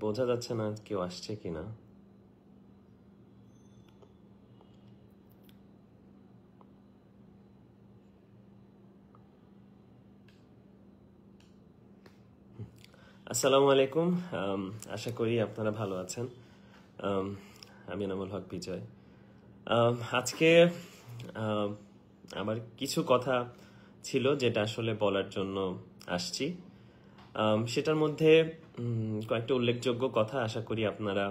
বোঝা যাচ্ছে না কেউ আসছে কিনা। আসসালামু আলাইকুম। আশা করি আপনারা ভালো আছেন। আমি এনামুল হক বিজয়। আজকে আম, আমার কিছু কথা ছিল যেটা আসলে বলার জন্য আসছি। সেটার মধ্যে কয়েকটা উল্লেখযোগ্য কথা আশা করি আপনারা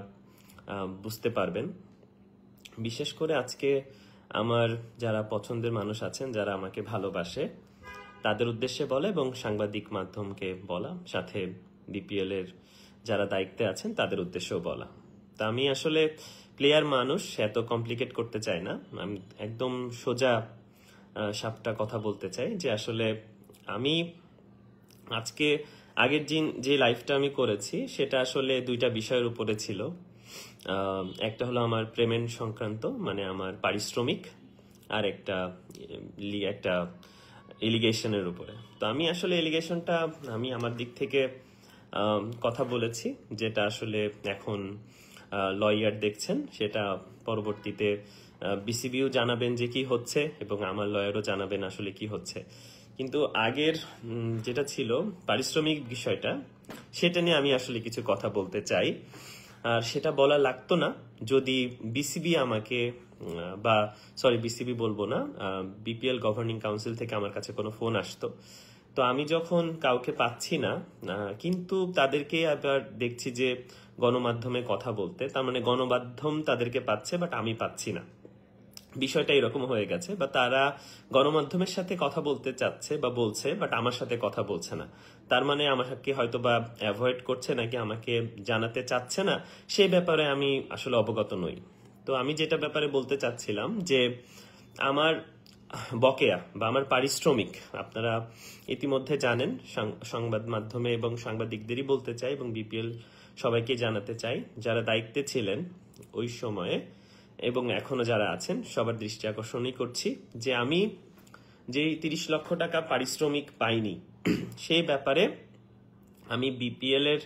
বুঝতে পারবেন। বিশেষ করে আজকে আমার যারা পছন্দের মানুষ আছেন, যারা আমাকে ভালোবাসে, তাদের উদ্দেশ্যে বলা এবং সাংবাদিক মাধ্যমকে বলা, সাথে বিপিএল এর যারা দায়িত্বে আছেন তাদের উদ্দেশ্যেও বলা। তা আমি আসলে প্লেয়ার মানুষ, এত কমপ্লিকেট করতে চাই না। আমি একদম সোজা সাপটা কথা বলতে চাই যে আসলে আমি আজকে আগের যে লাইফটা আমি করেছি সেটা আসলে দুইটা বিষয়ের উপরে ছিল। একটা হলো আমার পেমেন্ট সংক্রান্ত, মানে আমার পারিশ্রমিক, আর একটা এলিগেশনের উপরে। তো আমি আসলে এলিগেশনটা আমি আমার দিক থেকে কথা বলেছি, যেটা আসলে এখন লয়ার দেখছেন, সেটা পরবর্তীতে বিসিবিও জানাবেন যে কি হচ্ছে এবং আমার লয়ারও জানাবেন আসলে কি হচ্ছে। কিন্তু আগের যেটা ছিল পারিশ্রমিক বিষয়টা, সেটা নিয়ে আমি আসলে কিছু কথা বলতে চাই। আর সেটা বলা লাগতো না যদি বিসিবি আমাকে বা সরি বিসিবি বলবো না, বিপিএল গভর্নিং কাউন্সিল থেকে আমার কাছে কোনো ফোন আসতো। তো আমি যখন কাউকে পাচ্ছি না, কিন্তু তাদেরকে আবার দেখছি যে গণমাধ্যমে কথা বলতে, তার মানে গণমাধ্যম তাদেরকে পাচ্ছে বাট আমি পাচ্ছি না। বিষয়টা এরকম হয়ে গেছে, বা তারা গণমাধ্যমের সাথে কথা বলতে চাচ্ছে বা বলছে বাট আমার সাথে কথা বলছে না। তার মানে আমাকে হয়তো বা অ্যাভয়েড করছে নাকি আমাকে জানাতে চাচ্ছে না, সেই ব্যাপারে আমি আসলে অবগত নই। তো আমি যেটা ব্যাপারে বলতে চাচ্ছিলাম যে আমার বকেয়া বা আমার পারিশ্রমিক আপনারা ইতিমধ্যে জানেন, সংবাদ মাধ্যমে এবং সাংবাদিকদেরই বলতে চাই এবং বিপিএল সবাইকে জানাতে চাই, যারা দায়িত্বে ছিলেন ওই সময়ে এবং এখনো যারা আছেন সবার দৃষ্টি আকর্ষণই করছি যে আমি যে 30 লক্ষ টাকা পারিশ্রমিক পাইনি সেই ব্যাপারে আমি বিপিএল এর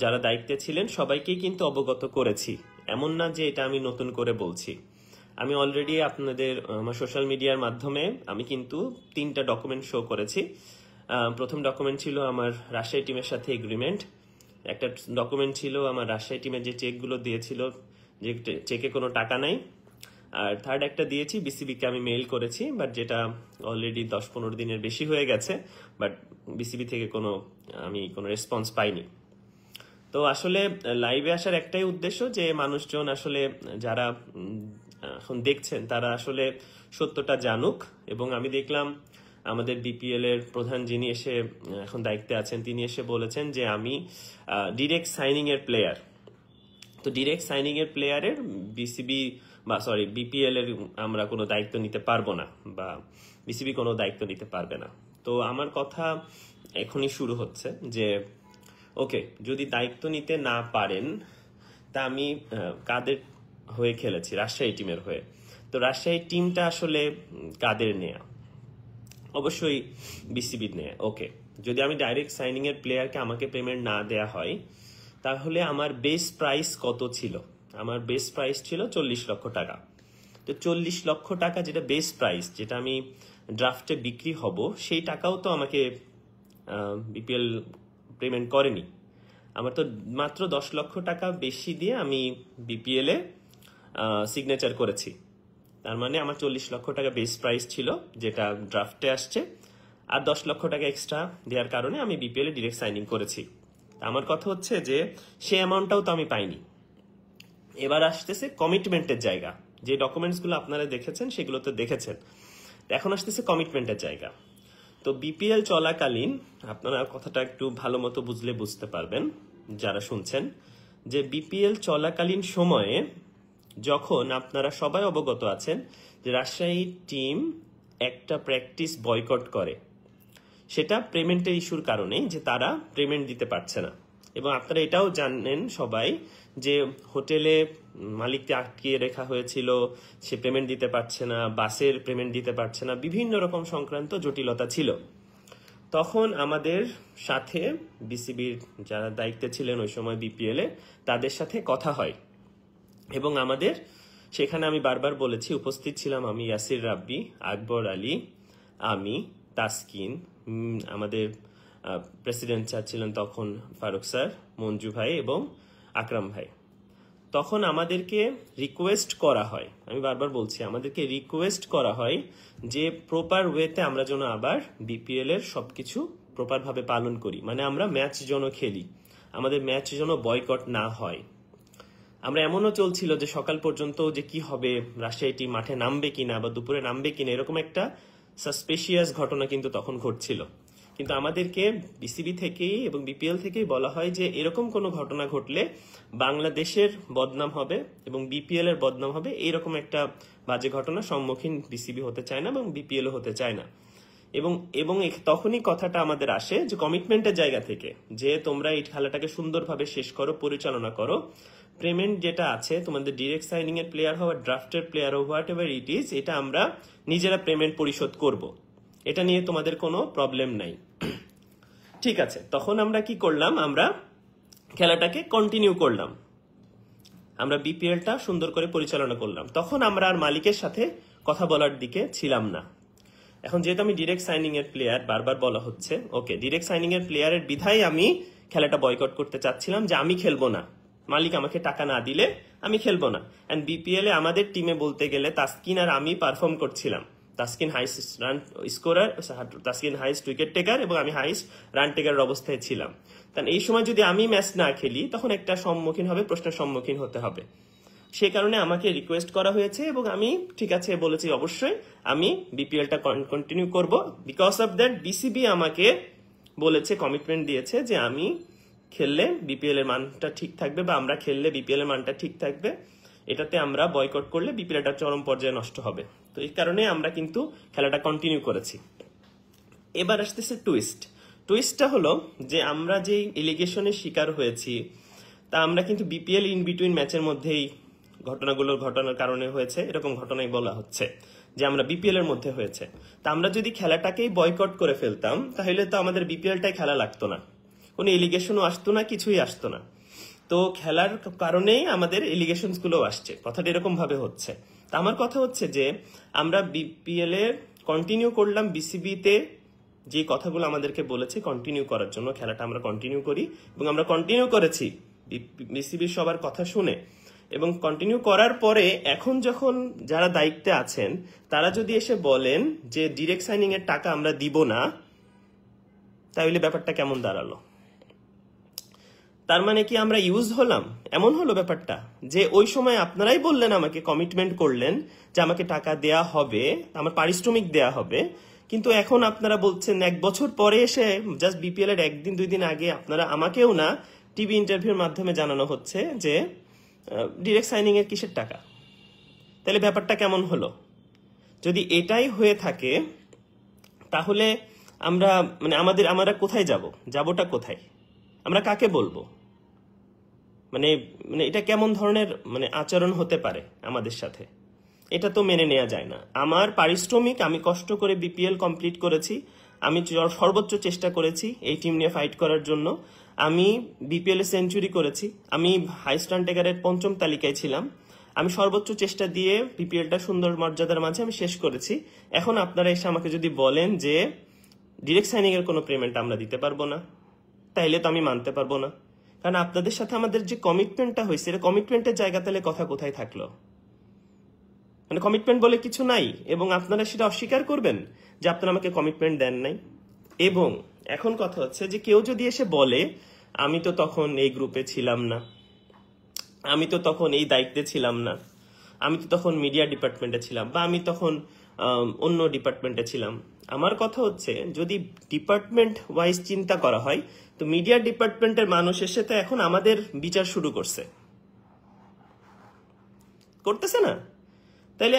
যারা দায়িত্বে ছিলেন সবাইকেই কিন্তু অবগত করেছি। এমন না যে এটা আমি নতুন করে বলছি। আমি অলরেডি আপনাদের আমার সোশ্যাল মিডিয়ার মাধ্যমে আমি কিন্তু 3টা ডকুমেন্ট শো করেছি। প্রথম ডকুমেন্ট ছিল আমার রাজশাহী টিমের সাথে এগ্রিমেন্ট, একটা ডকুমেন্ট ছিল আমার রাজশাহী টিমের যে চেকগুলো দিয়েছিল, যে চেকে কোনো টাকা নাই, আর থার্ড একটা দিয়েছি বিসিবিকে আমি মেইল করেছি, বাট যেটা অলরেডি 10-15 দিনের বেশি হয়ে গেছে, বাট বিসিবি থেকে আমি কোনো রেসপন্স পাইনি। তো আসলে লাইভে আসার একটাই উদ্দেশ্য যে মানুষজন আসলে যারা এখন দেখছেন তারা আসলে সত্যটা জানুক। এবং আমি দেখলাম আমাদের বিপিএল এর প্রধান যিনি এসে এখন দায়িত্বে আছেন, তিনি এসে বলেছেন যে আমি ডিরেক্ট সাইনিং এর প্লেয়ার। তো ডিরেক্ট সাইনিং এর প্লেয়ারের বিপিএল এর আমরা কোনো দায়িত্ব নিতে পারবো না, বা বিসিবি কোনো দায়িত্ব নিতে পারবে না। তো আমার কথা এখনই শুরু হচ্ছে যে ওকে, যদি দায়িত্ব নিতে না পারেন, তা আমি কাদের হয়ে খেলেছি? রাজশাহী টিমের হয়ে। তো রাজশাহী টিমটা আসলে কাদের নেয়া? অবশ্যই বিসিবির নেয়া। ওকে, যদি আমি ডাইরেক্ট সাইনিং এর প্লেয়ারকে আমাকে পেমেন্ট না দেয়া হয়, তাহলে আমার বেস প্রাইস কত ছিল? আমার বেস প্রাইস ছিল 40 লক্ষ টাকা। তো 40 লক্ষ টাকা যেটা বেস প্রাইস, যেটা আমি ড্রাফটে বিক্রি হব, সেই টাকাও তো আমাকে বিপিএল পেমেন্ট করেনি। আমার তো মাত্র 10 লক্ষ টাকা বেশি দিয়ে আমি বিপিএল এ সিগনেচার করেছি। তার মানে আমার 40 লক্ষ টাকা বেস প্রাইস ছিল যেটা ড্রাফটে আসছে, আর 10 লক্ষ টাকা এক্সট্রা দেওয়ার কারণে আমি বিপিএল এ ডিরেক্ট সাইনিং করেছি। আমার কথা হচ্ছে যে সেই অ্যামাউন্টটাও তো আমি পাইনি। এবার আসতেছে কমিটমেন্টের জায়গা। যে ডকুমেন্টসগুলো আপনারা দেখেছেন সেগুলো তো দেখেছেন, এখন আসতেছে কমিটমেন্টের জায়গা। তো বিপিএল চলাকালীন আপনারা কথাটা একটু ভালো মতো বুঝলে বুঝতে পারবেন যারা শুনছেন, যে বিপিএল চলাকালীন সময়ে যখন আপনারা সবাই অবগত আছেন যে রাজশাহী টিম একটা প্র্যাকটিস বয়কট করে, সেটা পেমেন্টের ইস্যুর কারণে, যে তারা পেমেন্ট দিতে পারছে না। এবং আপনারা এটাও জানেন সবাই যে হোটেলে মালিককে আটকিয়ে রেখা হয়েছিল, সে পেমেন্ট দিতে পারছে না, বাসের পেমেন্ট দিতে পারছে না, বিভিন্ন রকম সংক্রান্ত জটিলতা ছিল। তখন আমাদের সাথে বিসিবির যারা দায়িত্বে ছিলেন ওই সময় বিপিএল এ তাদের সাথে কথা হয় এবং আমাদের সেখানে আমি বারবার বলেছি উপস্থিত ছিলাম আমি, ইয়াসির রাব্বি, আকবর আলী, আমি, তাসকিন, আমাদের প্রেসিডেন্ট স্যার ছিলেন তখন ফারুক স্যার, মঞ্জু ভাই এবং আকরাম ভাই। তখন আমাদেরকে রিকোয়েস্ট করা হয়, আমি বারবার বলছি আমাদেরকে রিকোয়েস্ট করা হয় যে প্রপার ওয়েতে আমরা যেন আবার বিপিএল এর সবকিছু প্রপার ভাবে পালন করি, মানে আমরা ম্যাচ যেন খেলি, আমাদের ম্যাচ যেন বয়কট না হয়। আমরা এমনও চলছিল যে সকাল পর্যন্ত যে কি হবে, রাজশাহী টিম মাঠে নামবে কিনা বা দুপুরে নামবে কিনা, এরকম একটা সাসপিশিয়াস ঘটনা কিন্তু তখন ঘটছিল। কিন্তু আমাদেরকে বিসিবি থেকেই এবং বিপিএল থেকেই বলা হয় যে এরকম কোনো ঘটনা ঘটলে বাংলাদেশের বদনাম হবে এবং বিপিএল এর বদনাম হবে, এইরকম একটা বাজে ঘটনার সম্মুখীন বিসিবি হতে চায় না এবং বিপিএল হতে চায় না। এবং এবং তখনই কথাটা আমাদের আসে যে কমিটমেন্টের জায়গা থেকে, যে তোমরা এই খেলাটাকে সুন্দরভাবে শেষ করো, পরিচালনা করো, পেমেন্ট যেটা আছে তোমাদের ডিরেক্ট সাইনিং এর প্লেয়ার হওয়া, ড্রাফটের প্লেয়ার হওয়া, হোয়াট এভার ইট ইজ, এটা আমরা নিজেরা পেমেন্ট পরিশোধ করব, এটা নিয়ে তোমাদের কোনো প্রবলেম নাই। ঠিক আছে, তখন আমরা কি করলাম, আমরা খেলাটাকে কন্টিনিউ করলাম, আমরা বিপিএলটা সুন্দর করে পরিচালনা করলাম। তখন আমরা আর মালিকের সাথে কথা বলার দিকে ছিলাম না। এখন যেহেতু আমি ডিরেক্ট সাইনিং এর প্লেয়ার, বারবার বলা হচ্ছে, ওকে ডিরেক্ট সাইনিং এর প্লেয়ারের বিধায় আমি খেলাটা বয়কট করতে চাচ্ছিলাম যে আমি খেলবো না, মালিক আমাকে টাকা না দিলে আমি খেলবো না। এন্ড বিপিএল এ আমাদের টিমে বলতে গেলে তাসকিন আর আমি পারফর্ম করছিলাম। Taskin highest run scorer, Taskin highest wicket taker এবং আমি হাইস্ট রান টেকারের অবস্থায় ছিলাম। কারণ এই সময় যদি আমি ম্যাচ না খেলি তখন একটা প্রশ্নের সম্মুখীন হতে হবে। সে কারণে আমাকে রিকোয়েস্ট করা হয়েছে এবং আমি ঠিক আছে বলেছি অবশ্যই আমি বিপিএলটা কন্টিনিউ করব। বিকজ অফ দ্যাট বিসিবি আমাকে বলেছে, কমিটমেন্ট দিয়েছে যে আমি খেললে বিপিএল এর মানটা ঠিক থাকবে বা আমরা খেললে বিপিএল এর মানটা ঠিক থাকবে, এটাতে আমরা বয়কট করলে বিপিএলটা চরম পর্যায়ে নষ্ট হবে। তো এই কারণে আমরা কিন্তু খেলাটা কন্টিনিউ করেছি। এবার আসতেছে টুইস্টটা হলো যে আমরা যে এলিগেশনের শিকার হয়েছি তা আমরা কিন্তু বিপিএল ইন বিটুইন ম্যাচের মধ্যেই ঘটনার কারণে হয়েছে, এরকম ঘটনাই বলা হচ্ছে যে আমরা বিপিএল এর মধ্যে হয়েছে। তা আমরা যদি খেলাটাকেই বয়কট করে ফেলতাম তাহলে তো আমাদের বিপিএলটাই খেলা লাগতো না, কোনো এলিগেশনও আসতো না, কিছুই আসতো না। তো খেলার কারণেই আমাদের এলিগেশনস গুলো আসছে, কথাটা এরকম ভাবে হচ্ছে। তা আমার কথা হচ্ছে যে আমরা বিপিএল এ কন্টিনিউ করলাম, বিসিবিতে যে কথাগুলো আমাদেরকে বলেছে কন্টিনিউ করার জন্য খেলাটা আমরা কন্টিনিউ করি এবং আমরা কন্টিনিউ করেছি বিসিবির সবার কথা শুনে। এবং কন্টিনিউ করার পরে এখন যখন যারা দায়িত্বে আছেন তারা যদি এসে বলেন যে ডিরেক্ট সাইনিং এর টাকা আমরা দিব না, তাহলে ব্যাপারটা কেমন দাঁড়ালো? তার মানে কি আমরা ইউজ হলাম? এমন হলো ব্যাপারটা যে ওই সময় আপনারাই বললেন, আমাকে কমিটমেন্ট করলেন যে আমাকে টাকা দেয়া হবে, আমার পারিশ্রমিক দেয়া হবে, কিন্তু এখন আপনারা বলছেন 1 বছর পরে এসে জাস্ট বিপিএল এর 1-2 দিন আগে আপনারা আমাকেও না টিভি ইন্টারভিউর মাধ্যমে জানানো হচ্ছে যে ডিরেক্ট সাইনিং এর কিসের টাকা? তাহলে ব্যাপারটা কেমন হলো? যদি এটাই হয়ে থাকে তাহলে আমরা কোথায় যাবোটা কোথায়? আমরা কাকে বলবো? মানে এটা কেমন ধরনের আচরণ হতে পারে আমাদের সাথে? এটা তো মেনে নেওয়া যায় না। আমার পারিশ্রমিক, আমি কষ্ট করে বিপিএল কমপ্লিট করেছি, আমি সর্বোচ্চ চেষ্টা করেছি এই টিম নিয়ে ফাইট করার জন্য, আমি বিপিএল এ সেঞ্চুরি করেছি, আমি হাইস্ট রান টেকারের 5ম তালিকায় ছিলাম, আমি সর্বোচ্চ চেষ্টা দিয়ে বিপিএলটা সুন্দর মর্যাদার মাঝে আমি শেষ করেছি। এখন আপনারা এসে আমাকে যদি বলেন যে ডিরেক্ট সাইনিং এর কোনো পেমেন্ট আমরা দিতে পারবো না, তাইলে তো আমি মানতে পারবো না। কারণ আপনাদের সাথে আমাদের যে কমিটমেন্টটা হয়েছে, এটা কমিটমেন্টের জায়গা, তাহলে কথা কোথায় থাকলো? কমিটমেন্ট বলে কিছু নাই এবং আপনারা সেটা অস্বীকার করবেন যে আপনারা আমাকে কমিটমেন্ট দেন নাই। এবং এখন কথা হচ্ছে যে কেউ যদি এসে বলে আমি তো তখন এই গ্রুপে ছিলাম না, আমি তো তখন এই দায়িত্বে ছিলাম না, আমি তো তখন মিডিয়া ডিপার্টমেন্টে ছিলাম বা আমি তখন অন্য ডিপার্টমেন্টে ছিলাম। আমার কথা হচ্ছে যদি ডিপার্টমেন্ট ওয়াইজ চিন্তা করা হয় তো মিডিয়া ডিপার্টমেন্টের মানুষ এসে তো এখন আমাদের বিচার শুরু করতেছে না? তাইলে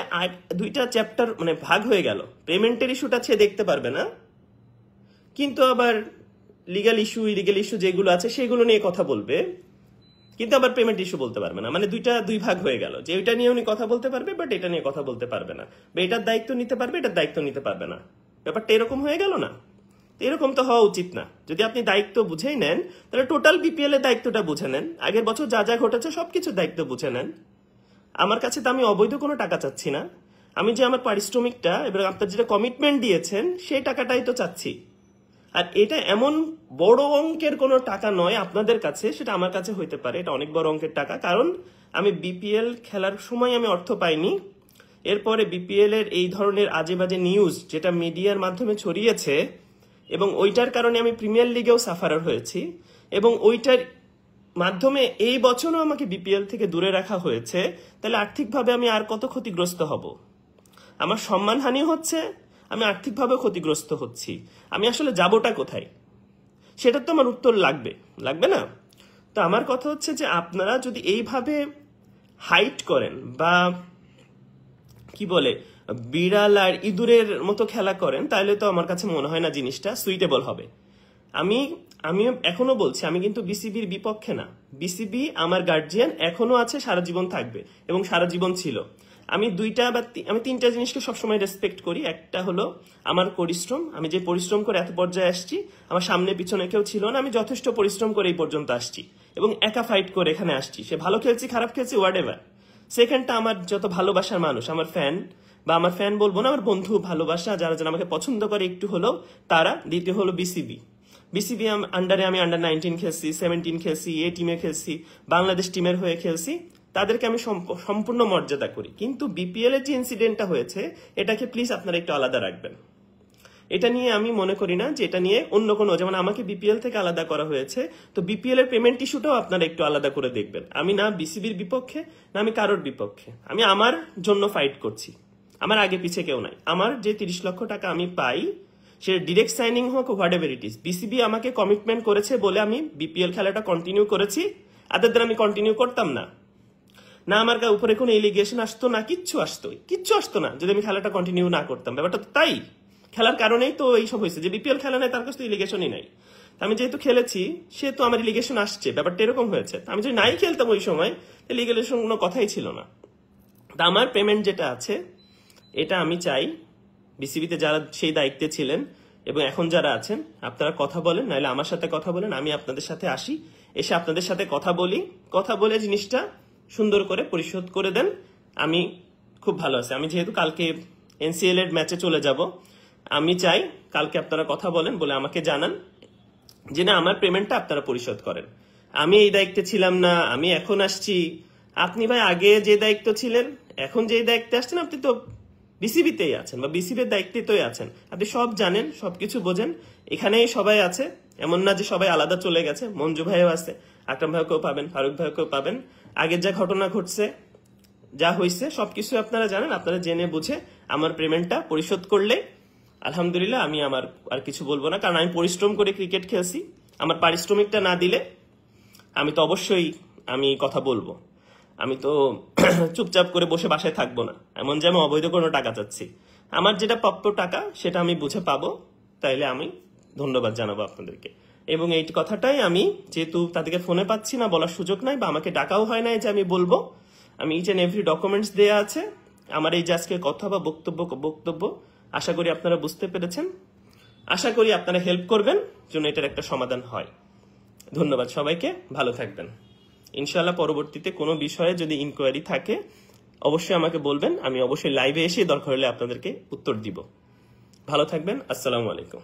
2টা চ্যাপ্টার ভাগ হয়ে গেল। পেমেন্টের ইস্যুটা সে দেখতে পারবে না, কিন্তু আবার লিগ্যাল ইস্যু, ইলিগ্যাল ইস্যু যেগুলো আছে সেগুলো নিয়ে কথা বলবে, কিন্তু আবার পেমেন্ট ইস্যু বলতে পারবে না। দুই ভাগ হয়ে গেল, যে ওইটা নিয়ে উনি কথা বলতে পারবে বাট এটা নিয়ে কথা বলতে পারবে না, বা এটার দায়িত্ব নিতে পারবে, এটার দায়িত্ব নিতে পারবে না। ব্যাপারটা এরকম হয়ে গেল না? এরকম তো হওয়া উচিত না। যদি আপনি দায়িত্ব বুঝেই নেন তাহলে টোটাল বিপিএল এর দায়িত্বটা বুঝে নেন, আগের বছর যা যা ঘটেছে সবকিছুর দায়িত্ব বুঝে নেন। আমার কাছে তো আমি অবৈধ কোনো টাকা চাচ্ছি না, আমি যে আমার পারিশ্রমিকটা এবং আপনার যেটা কমিটমেন্ট দিয়েছেন সেই টাকাটাই তো চাচ্ছি। আর এটা এমন বড় অঙ্কের কোনো টাকা নয় আপনাদের কাছে, সেটা আমার কাছে হইতে পারে এটা অনেক বড় অঙ্কের টাকা, কারণ আমি বিপিএল খেলার সময় আমি অর্থ পাইনি। এরপরে বিপিএল এর এই ধরনের আজে বাজে নিউজ যেটা মিডিয়ার মাধ্যমে ছড়িয়েছে এবং ওইটার কারণে আমি প্রিমিয়ার লিগেও সাফারার হয়েছি, এবং ওইটার মাধ্যমে এই বছরও আমাকে বিপিএল থেকে দূরে রাখা হয়েছে। তাহলে আর্থিকভাবে আমি আর কত ক্ষতিগ্রস্ত হব? আমার সম্মানহানি হচ্ছে, আমি আর্থিকভাবে ক্ষতিগ্রস্ত হচ্ছি। আমি আসলে যাবোটা কোথায় সেটা তো আমার উত্তর লাগবে, লাগবে না? তো আমার কথা হচ্ছে যে আপনারা যদি এইভাবে হাইট করেন বা কি বলে বিড়াল আর ইঁদুরের মতো খেলা করেন, তাহলে তো আমার কাছে মনে হয় না জিনিসটা সুইটেবল হবে। আমি এখনো বলছি, আমি কিন্তু বিসিবির বিপক্ষে না। বিসিবি আমার গার্জিয়ান, এখনো আছে, সারা জীবন থাকবে এবং সারা জীবন ছিল। আমি আমি তিনটা জিনিসকে সবসময় রেসপেক্ট করি। একটা হলো আমার পরিশ্রম, আমি যে পরিশ্রম করে এত পর্যায়ে আসছি, আমার সামনে পিছনে কেউ ছিল না, আমি যথেষ্ট পরিশ্রম করে এই পর্যন্ত আসছি এবং একা ফাইট করে এখানে আসছি। সে ভালো খেলছি খারাপ খেলছি হোয়াট এভার। সেকেন্ডটা আমার যত ভালোবাসার মানুষ, আমার ফ্যান বা আমার ফ্যান বলবো না, আমার বন্ধু ভালোবাসা যারা যারা আমাকে পছন্দ করে একটু হলেও তারা। দ্বিতীয় হলো বিসিবি আন্ডারে আমি আন্ডার 19 খেলছি, 17 খেলছি, এ টিমে খেলছি, বাংলাদেশ টিমের হয়ে খেলছি, তাদেরকে আমি সম্পূর্ণ মর্যাদা করি। কিন্তু বিপিএল এর যে ইনসিডেন্টটা হয়েছে এটাকে প্লিজ আপনারা একটু আলাদা রাখবেন। এটা নিয়ে আমি মনে করি না যে এটা নিয়ে অন্য কোনো, যেমন আমাকে বিপিএল থেকে আলাদা করা হয়েছে, তো বিপিএল এর পেমেন্ট ইস্যুটাও আপনারা একটু আলাদা করে দেখবেন। আমি না বিসিবির বিপক্ষে না আমি কারোর বিপক্ষে, আমি আমার জন্য ফাইট করছি। আমার আগে পিছে কেউ নাই। আমার যে 30 লক্ষ টাকা আমি পাই সেটা ডিরেক্ট সাইনিং হোক what ever it is, BCB আমাকে কমিটমেন্ট করেছে বলে আমি বিপিএল খেলাটা কন্টিনিউ করেছি, আদার আমি কন্টিনিউ করতাম না। না আমার উপরে কোনো এলিগেশন আসতো না, কিচ্ছু আসতো না যদি আমি খেলাটা কন্টিনিউ না করতাম। ব্যাপারটা তো তাই, খেলার কারণেই তো এইসব হয়েছে। যে বিপিএল খেলা নেই তার কাছে তো ইলিগেশনই নাই, আমি যেহেতু খেলেছি সে তো আমার ইলিগেশন আসছে, ব্যাপারটা এরকম হয়েছে। আমি যদি নাই খেলতাম ওই সময় তাহলে ইলিগেশন কোনো কথাই ছিল না। তা আমার পেমেন্ট যেটা আছে এটা আমি চাই বিসিবিতে যারা সেই দায়িত্বে ছিলেন এবং এখন যারা আছেন আপনারা কথা বলেন, নাহলে আমার সাথে কথা বলেন, আমি আপনাদের সাথে আসি, এসে আপনাদের সাথে কথা বলে জিনিসটা সুন্দর করে পরিশোধ করে দেন। আমি খুব ভালো আছি। আমি যেহেতু কালকে এনসিএল এর ম্যাচে চলে যাব, আমি চাই কালকে আপনারা কথা বলেন, বলে আমাকে জানান যে না আমার পেমেন্টটা আপনারা পরিশোধ করেন। আমি এই দায়িত্বে ছিলাম না, আমি এখন আসছি। আপনি ভাই আগে যে দায়িত্ব ছিলেন, এখন যে দায়িত্বে আসছেন, আপনি তো বিসিবিতেই আছেন বা বিসিবির দায়িত্বেই আছেন, আপনি সব জানেন, সবকিছু বোঝেন। এখানেই সবাই আছে, এমন না যে সবাই আলাদা চলে গেছে। মঞ্জু ভাইও আছে, আকরাম ভাইকেও পাবেন, ফারুক ভাইকেও পাবেন। আগের যা ঘটনা ঘটছে, যা হয়েছে সবকিছু আপনারা জানেন। আপনারা জেনে বুঝে আমার পেমেন্টটা পরিশোধ করলে আলহামদুলিল্লাহ, আমি আমার আর কিছু বলবো না, কারণ আমি পরিশ্রম করে ক্রিকেট খেলছি। আমার পারিশ্রমিকটা না দিলে আমি তো অবশ্যই আমি কথা বলবো। আমি তো চুপচাপ করে বসে বাসায় থাকবো না, এমন যে আমি অবৈধ কোনো টাকা চাচ্ছি। আমার যেটা প্রাপ্য টাকা সেটা আমি বুঝে পাবো, তাইলে আমি ধন্যবাদ জানাবো আপনাদেরকে। এবং এই কথাটাই আমি, যেহেতু তাদেরকে ফোনে পাচ্ছি না, বলার সুযোগ নাই বা আমাকে ডাকাও হয় নাই যে আমি বলবো, আমি ইচ এন্ড এভরি ডকুমেন্টস দেয়া আছে আমার এই যে আজকে কথা বা বক্তব্য। আশা করি আপনারা বুঝতে পেরেছেন, আশা করি আপনারা হেল্প করবেন যেন এটার একটা সমাধান হয়। ধন্যবাদ সবাইকে, ভালো থাকবেন। ইনশাআল্লাহ পরবর্তীতে কোনো বিষয়ে যদি ইনকোয়ারি থাকে অবশ্যই আমাকে বলবেন, আমি অবশ্যই লাইভে এসে দরকার হলে আপনাদেরকে উত্তর দিব। ভালো থাকবেন, আসসালামু আলাইকুম।